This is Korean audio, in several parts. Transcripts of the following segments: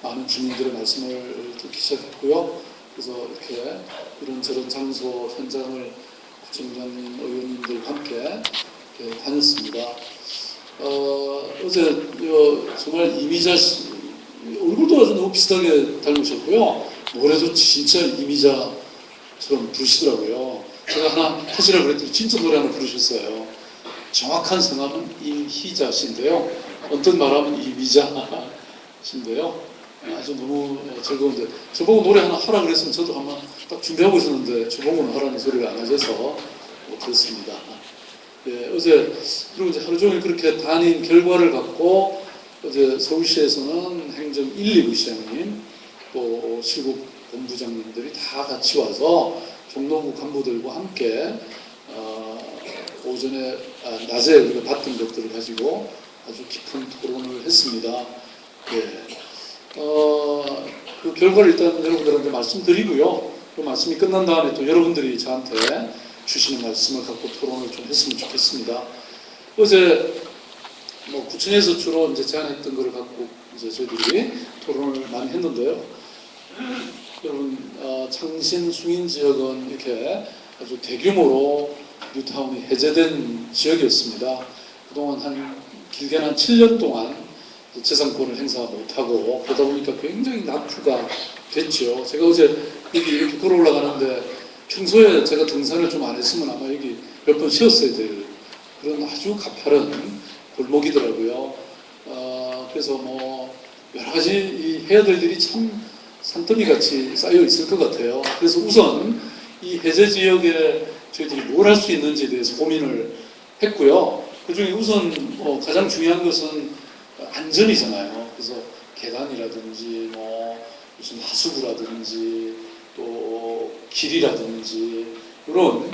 많은 주민들의 말씀을 듣기 시작했고요. 그래서 이렇게 이런저런 장소 현장을 구청장님, 의원님들과 함께 다녔습니다. 어제 정말 이미자 씨 얼굴도 아주 너무 비슷하게 닮으셨고요. 노래도 진짜 이미자처럼 부르시더라고요. 제가 하나 하시라고 그랬더니 진짜 노래 하나 부르셨어요. 정확한 성함은 임희자 씨인데요. 언뜻 말하면 이미자신데요. 아주 너무 즐거운데 저보고 노래 하나 하라 그랬으면 저도 한번 딱 준비하고 있었는데 저보고는 하라는 소리가 안 하셔서 못했습니다. 예, 어제 그리고 이제 하루 종일 그렇게 다닌 결과를 갖고 어제 서울시에서는 행정 1, 2부 시장님 또 시국 본부장님들이 다 같이 와서 종로구 간부들과 함께 오전에 낮에 우리가 봤던 것들을 가지고 아주 깊은 토론을 했습니다. 예. 그 결과를 일단 여러분들한테 말씀드리고요. 그 말씀이 끝난 다음에 또 여러분들이 저한테 주시는 말씀을 갖고 토론을 좀 했으면 좋겠습니다. 어제 뭐 구청에서 주로 이제 제안했던 것을 갖고 이제 저희들이 토론을 많이 했는데요. 여러분 창신 숭인 지역은 이렇게 아주 대규모로 뉴타운이 해제된 지역이었습니다. 그동안 길게는 한 7년 동안 재산권을 행사 못하고 그러다 보니까 굉장히 낙후가 됐죠. 제가 어제 여기 이렇게 걸어 올라가는데 평소에 제가 등산을 좀 안 했으면 아마 여기 몇 번 쉬었어야 될 그런 아주 가파른 골목이더라고요. 그래서 뭐 여러 가지 이 해야 될 일이 참 산더미 같이 쌓여 있을 것 같아요. 그래서 우선 이 해제 지역에 저희들이 뭘 할 수 있는지에 대해서 고민을 했고요. 그 중에 우선 가장 중요한 것은 안전이잖아요. 그래서 계단이라든지 뭐 무슨 하수구라든지 또 길이라든지 이런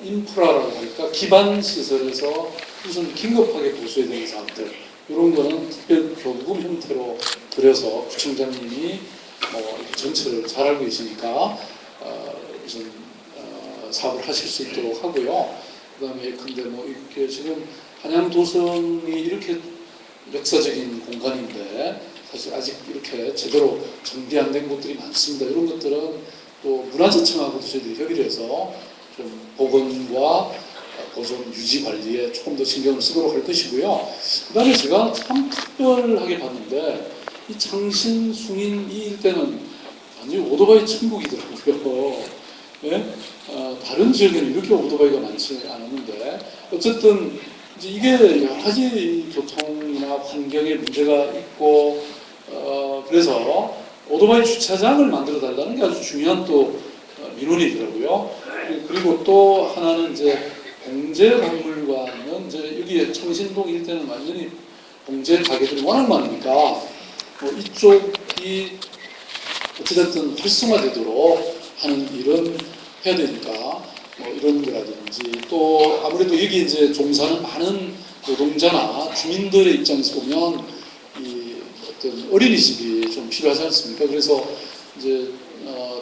인프라라고 할까 기반 시설에서 우선 긴급하게 보수해야 되는 사항들 이런 거는 특별 교부금 형태로 그려서 구청장님이 이렇게 전체를 잘 알고 계시니까 우선 사업을 하실 수 있도록 하고요. 그 다음에 근데 뭐 이렇게 지금 한양도성이 이렇게 역사적인 공간인데 사실 아직 이렇게 제대로 정비 안 된 곳들이 많습니다. 이런 것들은 또 문화재청하고도 저희들이 협의를 해서 좀 복원과 보존 유지 관리에 조금 더 신경을 쓰도록 할 것이고요. 그 다음에 제가 참 특별하게 봤는데 이 창신, 숭인 이 일대는 완전히 오토바이 천국이더라고요. 예? 다른 지역에는 이렇게 오토바이가 많지 않았는데 어쨌든 이제 이게 여러 가지 교통이나 환경에 문제가 있고 그래서 오토바이 주차장을 만들어 달라는 게 아주 중요한 또 민원이더라고요. 그리고 또 하나는 이제 봉제박물관은 이제 여기에 청신동 일대는 완전히 봉제 가게들이 워낙 많으니까 뭐 이쪽이 어찌됐든 활성화되도록 하는 일은 해야 되니까 뭐 이런 거라든지 또 아무래도 여기 이제 종사하는 많은 노동자나 주민들의 입장에서 보면 이 어떤 어린이집이 좀 필요하지 않습니까? 그래서 이제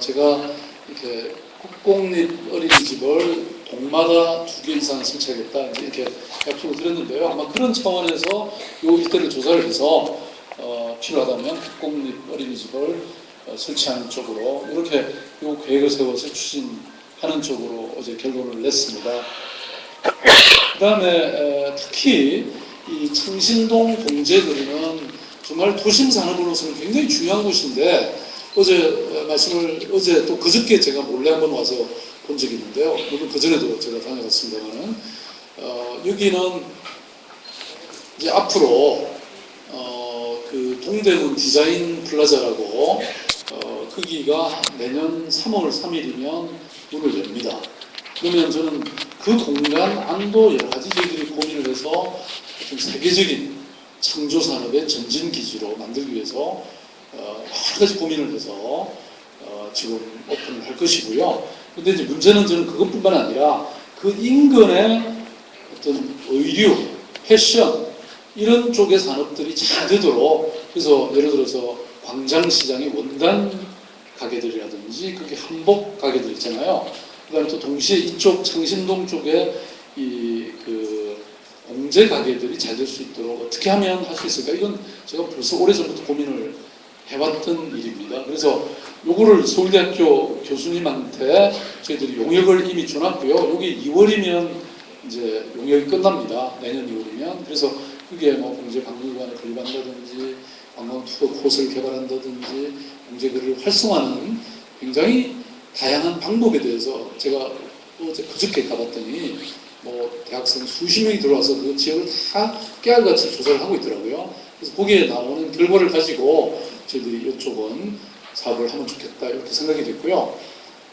제가 이렇게 국공립 어린이집을 동마다 2개 이상 설치하겠다 이렇게 약속을 드렸는데요. 아마 그런 차원에서 요 일대를 조사를 해서 필요하다면 국공립 어린이집을 설치하는 쪽으로 이렇게 요 계획을 세워서 추진하는 쪽으로 어제 결론을 냈습니다. 그 다음에 특히 이 창신동 봉제거리는 정말 도심 산업으로서는 굉장히 중요한 곳인데 어제 또 그저께 제가 몰래 한번 와서 본 적이 있는데요. 물론 그전에도 제가 다녀갔습니다만은 여기는 이제 앞으로 그 동대문 디자인 플라자라고 크기가 내년 3월 3일이면 문을 엽니다. 그러면 저는 그 공간 안도 여러 가지 저희들이 고민을 해서 좀 세계적인 창조 산업의 전진 기지로 만들기 위해서 여러 가지 고민을 해서 지금 오픈을 할 것이고요. 근데 이제 문제는 저는 그것뿐만 아니라 그 인근의 어떤 의류, 패션 이런 쪽의 산업들이 잘 되도록 그래서 예를 들어서 광장시장의 원단 가게들이라든지 그게 한복 가게들 있잖아요. 그다음에 또 동시에 이쪽 창신동 쪽에 그 봉제 가게들이 잘 될 수 있도록 어떻게 하면 할 수 있을까? 이건 제가 벌써 오래전부터 고민을 해왔던 일입니다. 그래서 요거를 서울대학교 교수님한테 저희들이 용역을 이미 줘놨고요. 요게 2월이면 이제 용역이 끝납니다. 내년 2월이면. 그래서 그게 뭐 공제박물관을 건립한다든지 관광 투어 코스를 개발한다든지 공제거리를 활성화하는 굉장히 다양한 방법에 대해서 제가 어제 그저께 가봤더니 뭐 대학생 수십 명이 들어와서 그 지역을 다 깨알같이 조사를 하고 있더라고요. 그래서 거기에 나오는 결과를 가지고 저희들이 이쪽은 사업을 하면 좋겠다 이렇게 생각이 됐고요.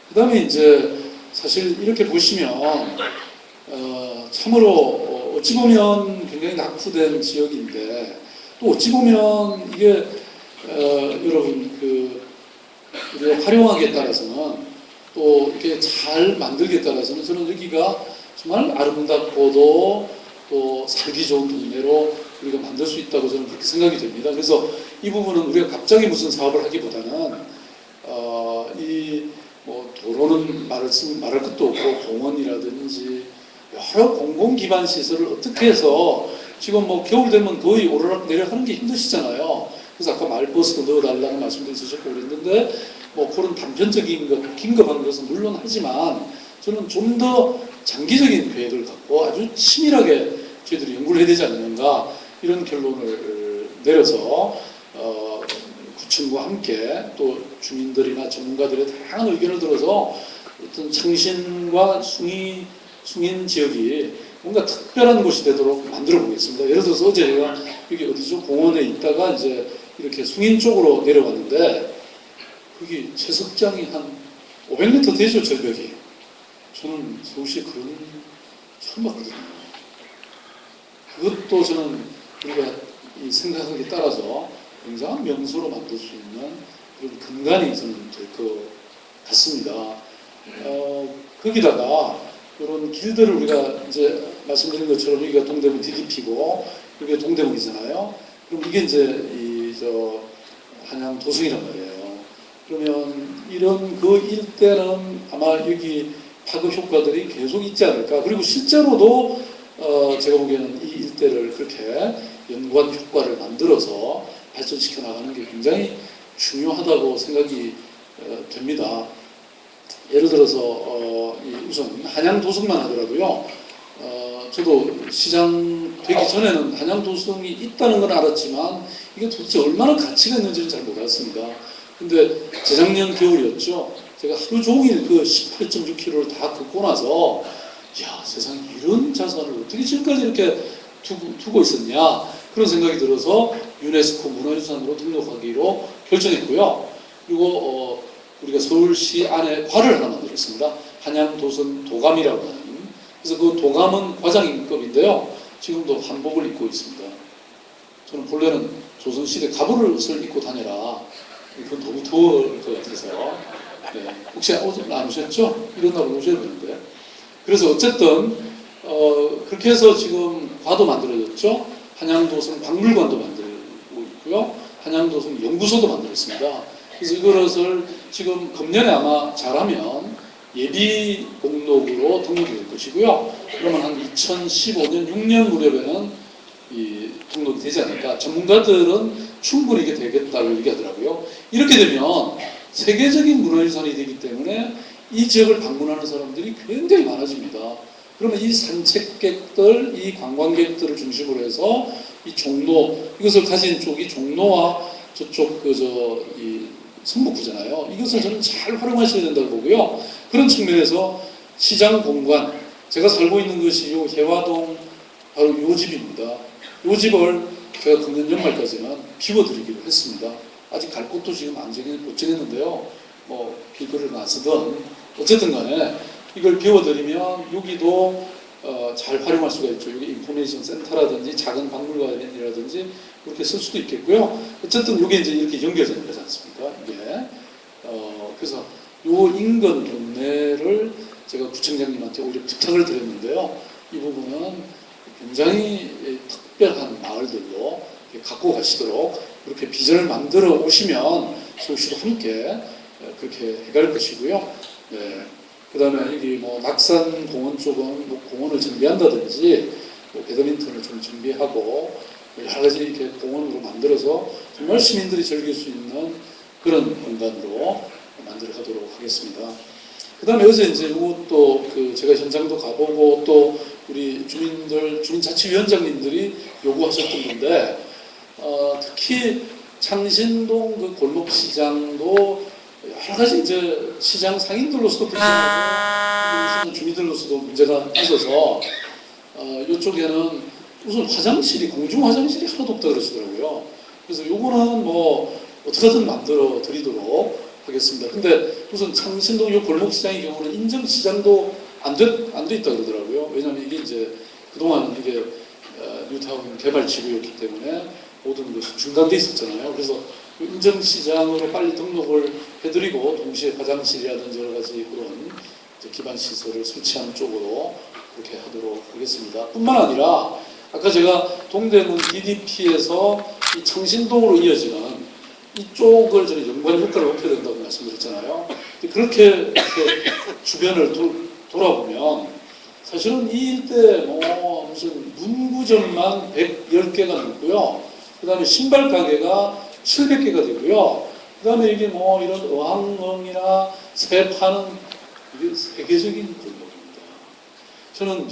그 다음에 이제 사실 이렇게 보시면 참으로 어찌 보면 굉장히 낙후된 지역인데 또 어찌 보면 이게 여러분 우리가 활용하기에 따라서는 또 이렇게 잘 만들기에 따라서는 저는 여기가 정말 아름답고도 또 살기 좋은 동네로 우리가 만들 수 있다고 저는 그렇게 생각이 됩니다. 그래서 이 부분은 우리가 갑자기 무슨 사업을 하기보다는 이 뭐 도로는 말할 것도 없고 공원이라든지 여러 공공 기반 시설을 어떻게 해서 지금 뭐 겨울 되면 거의 오르락 내리락 하는 게 힘드시잖아요. 그래서 아까 마을버스도 넣어달라는 말씀도 있으셨고 그랬는데 뭐 그런 단편적인 것, 긴급한 것은 물론 하지만 저는 좀 더 장기적인 계획을 갖고 아주 치밀하게 저희들이 연구를 해야 되지 않는가 이런 결론을 내려서 구청과 함께 또 주민들이나 전문가들의 다양한 의견을 들어서 어떤 창신과 숭인 지역이 뭔가 특별한 곳이 되도록 만들어 보겠습니다. 예를 들어서 어제 제가 여기 어디죠? 공원에 있다가 이제 이렇게 숭인 쪽으로 내려왔는데 거기 채석장이 한 500m 되죠, 절벽이. 저는 서울시에 그런 처음 봤거든요. 그것도 저는 우리가 이 생각하기에 따라서 굉장한 명소로 만들 수 있는 그런 근간이 저는 될 것 같습니다. 거기다가 이런 길들을 우리가 이제 말씀드린 것처럼 여기가 동대문 DDP고 여기가 동대문이잖아요. 그럼 이게 이제 한양 도성이란 말이에요. 그러면 이런 그 일대는 아마 여기 파급 효과들이 계속 있지 않을까. 그리고 실제로도 제가 보기에는 이 일대를 그렇게 연구한 효과를 만들어서 발전시켜 나가는 게 굉장히 중요하다고 생각이 됩니다. 예를 들어서 우선 한양 도성만 하더라도요. 저도 시장 되기 전에는 한양 도성이 있다는 건 알았지만 이게 도대체 얼마나 가치가 있는지는 잘 몰랐습니다. 근데 재작년 겨울이었죠. 제가 하루 종일 그 18.6km를 다 걷고 나서 야 세상에 이런 자산을 어떻게 지금까지 이렇게 두고 있었냐 그런 생각이 들어서 유네스코 문화유산으로 등록하기로 결정했고요. 그리고 우리가 서울시 안에 과를 하나 만들었습니다. 한양도선 도감이라고 하는. 그래서 그 도감은 과장임급인데요. 지금도 한복을 입고 있습니다. 저는 본래는 조선시대 갑옷을 입고 다녀라. 그건 너무 더울 것 같아서. 네. 혹시 안 오셨죠? 이런 날 오셔야 되는데. 그래서 어쨌든 그렇게 해서 지금 과도 만들어졌죠. 한양도성 박물관도 만들고 있고요. 한양도성 연구소도 만들었습니다. 그래서 이것을 지금 금년에 아마 잘하면 예비 목록으로 등록이 될 것이고요. 그러면 한 2015년 6년 무렵에는 이 등록이 되지 않을까. 전문가들은 충분히 이게 되겠다고 얘기하더라고요. 이렇게 되면 세계적인 문화유산이 되기 때문에 이 지역을 방문하는 사람들이 굉장히 많아집니다. 그러면 이 산책객들, 이 관광객들을 중심으로 해서 이 종로, 이것을 가진 쪽이 종로와 저쪽 이 성북구잖아요. 이것을 저는 잘 활용하셔야 된다고 보고요. 그런 측면에서 시장 공간, 제가 살고 있는 것이 요 해화동 바로 요 집입니다. 요 집을 제가 금년 연말까지는 비워드리기로 했습니다. 아직 갈 곳도 지금 못 정했는데요. 뭐 길거리를 나서든 어쨌든 간에 이걸 비워드리면 여기도 잘 활용할 수가 있죠. 여기 인포메이션 센터라든지 작은 박물관이라든지 그렇게 쓸 수도 있겠고요. 어쨌든 이게 이제 이렇게 연결되는 거지 않습니까? 이게 그래서 요 인근 동네를 제가 구청장님한테 오히려 부탁을 드렸는데요. 이 부분은 굉장히 특별한 마을들로 갖고 가시도록 그렇게 비전을 만들어 오시면 서울시도 함께 그렇게 해갈 것이고요. 네. 그 다음에 여기 뭐 낙산공원 쪽은 뭐 공원을 정비한다든지 뭐 배드민턴을 좀 준비하고 여러 가지 이렇게 공원으로 만들어서 정말 시민들이 즐길 수 있는 그런 공간으로 만들어가도록 하겠습니다. 그 다음에 어제 이제 이것도 제가 현장도 가보고 또 우리 주민자치위원장님들이 요구하셨던 건데, 특히 창신동 그 골목시장도 여러 가지 이제 시장 상인들로서도 불편하고 주민들로서도 문제가 있어서 이쪽에는 우선 화장실이 공중 화장실이 하나도 없다 그러시더라고요. 그래서 요거는 뭐 어떻게든 만들어 드리도록 하겠습니다. 근데 우선 창신동 요 골목시장의 경우는 인정시장도 안 돼 있다 그러더라고요. 왜냐하면 이게 이제 그동안 이게 뉴타운 개발 지구였기 때문에 모든 것이 중단돼 있었잖아요. 그래서 인정시장으로 빨리 등록을 해드리고 동시에 화장실이라든지 여러 가지 그런 기반 시설을 설치하는 쪽으로 그렇게 하도록 하겠습니다. 뿐만 아니라 아까 제가 동대문 DDP에서 이 창신동으로 이어지는 이쪽을 저는 연관 효과를 높여야 된다고 말씀드렸잖아요. 그렇게 주변을 돌아보면 사실은 이 일대 뭐 무슨 문구점만 110개가 넘고요. 그 다음에 신발 가게가 700개가 되고요. 그 다음에 이게 뭐 이런 어항멍이나 새 파는 이게 세계적인 골목입니다. 저는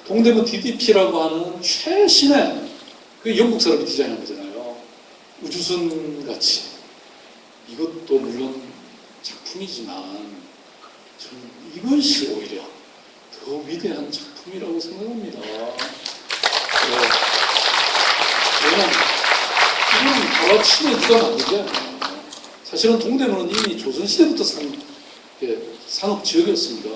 동대문 DDP라고 하는 최신의 그 영국 사람이 디자인한 거잖아요. 우주선 같이. 이것도 물론 작품이지만 저는 이것이 오히려 더 위대한 작품이라고 생각합니다. 왜냐하면 이건 하루아침에 누가 만든 게 아니에요. 사실은 동대문은 이미 조선시대부터 상업지역이었습니다.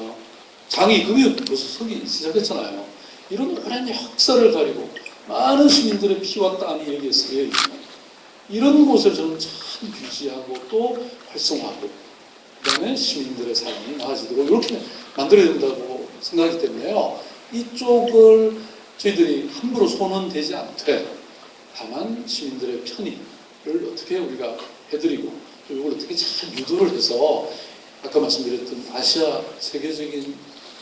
장이 금이 벌써 서기 시작했잖아요. 이런 오랜 역사를 가리고 많은 시민들의 피와 땀이 여기에 쓰여 있는 이런 곳을 저는 참 유지하고 또 활성화하고 그 다음에 시민들의 삶이 나아지도록 이렇게 만들어야 된다고 생각하기 때문에요. 이쪽을 저희들이 함부로 손은 대지 않되 다만 시민들의 편의를 어떻게 우리가 해드리고 또 이걸 어떻게 잘 유도를 해서 아까 말씀드렸던 아시아 세계적인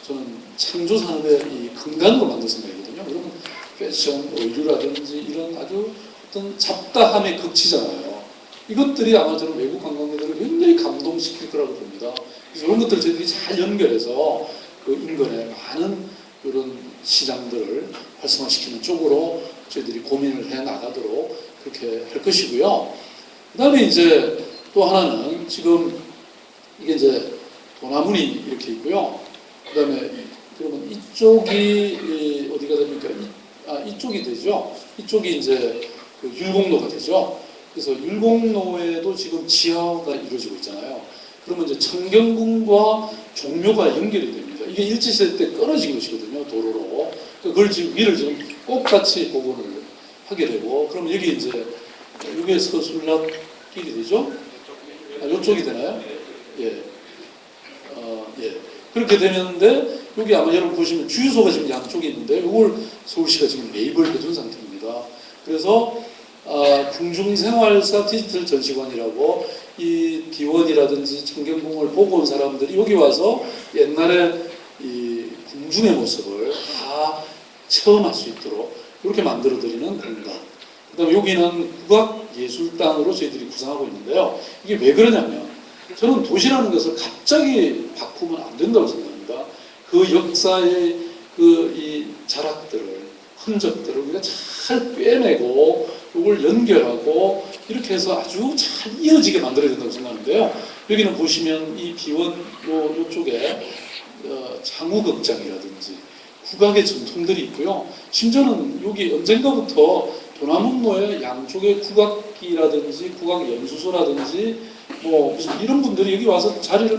저는 창조산업의 이 근간으로 만들 생각이거든요. 그러면 패션, 의류라든지 이런 아주 어떤 잡다함의 극치잖아요. 이것들이 아마 저는 외국 관광객들을 굉장히 감동시킬 거라고 봅니다. 그래서 이런 것들을 저희들이 잘 연결해서 그 인근의 많은 이런 시장들을 활성화시키는 쪽으로 저희들이 고민을 해 나가도록 그렇게 할 것이고요. 그 다음에 이제 또 하나는 지금 이게 이제 도나문이 이렇게 있고요. 그 다음에 그러면 이쪽이 어디가 됩니까? 이쪽이 되죠. 이쪽이 이제 그 율곡로가 되죠. 그래서 율곡로에도 지금 지하가 이루어지고 있잖아요. 그러면 이제 청경궁과 종묘가 연결이 됩니다. 이게 일제시대 때 끊어진 것이거든요. 도로로. 그걸 지금 위를 지금 똑같이 복원을 하게 되고, 그럼 여기 이제 여기에 서술락길이 되죠. 이쪽이 되나요? 예. 예. 그렇게 되는데 여기 아마 여러분 보시면 주유소가 지금 양쪽에 있는데 이걸 서울시가 지금 매입을 해준 상태입니다. 그래서 궁중생활사 디지털 전시관이라고 이 비원이라든지 청경궁을 보고 온 사람들이 여기 와서 옛날에 이 궁중의 모습을 다 체험할 수 있도록 이렇게 만들어드리는 공간. 그 다음에 여기는 국악예술당으로 저희들이 구상하고 있는데요. 이게 왜 그러냐면 저는 도시라는 것을 갑자기 바꾸면 안 된다고 생각합니다. 그 역사의 이 자락들을, 흔적들을 우리가 잘 꿰내고 이걸 연결하고 이렇게 해서 아주 잘 이어지게 만들어야 된다고 생각하는데요. 여기는 보시면 이 비원 요쪽에 장우극장이라든지 국악의 전통들이 있고요. 심지어는 여기 언젠가부터 도남문로의 양쪽에 국악기라든지 국악연수소라든지 뭐 무슨 이런 분들이 여기 와서 자리를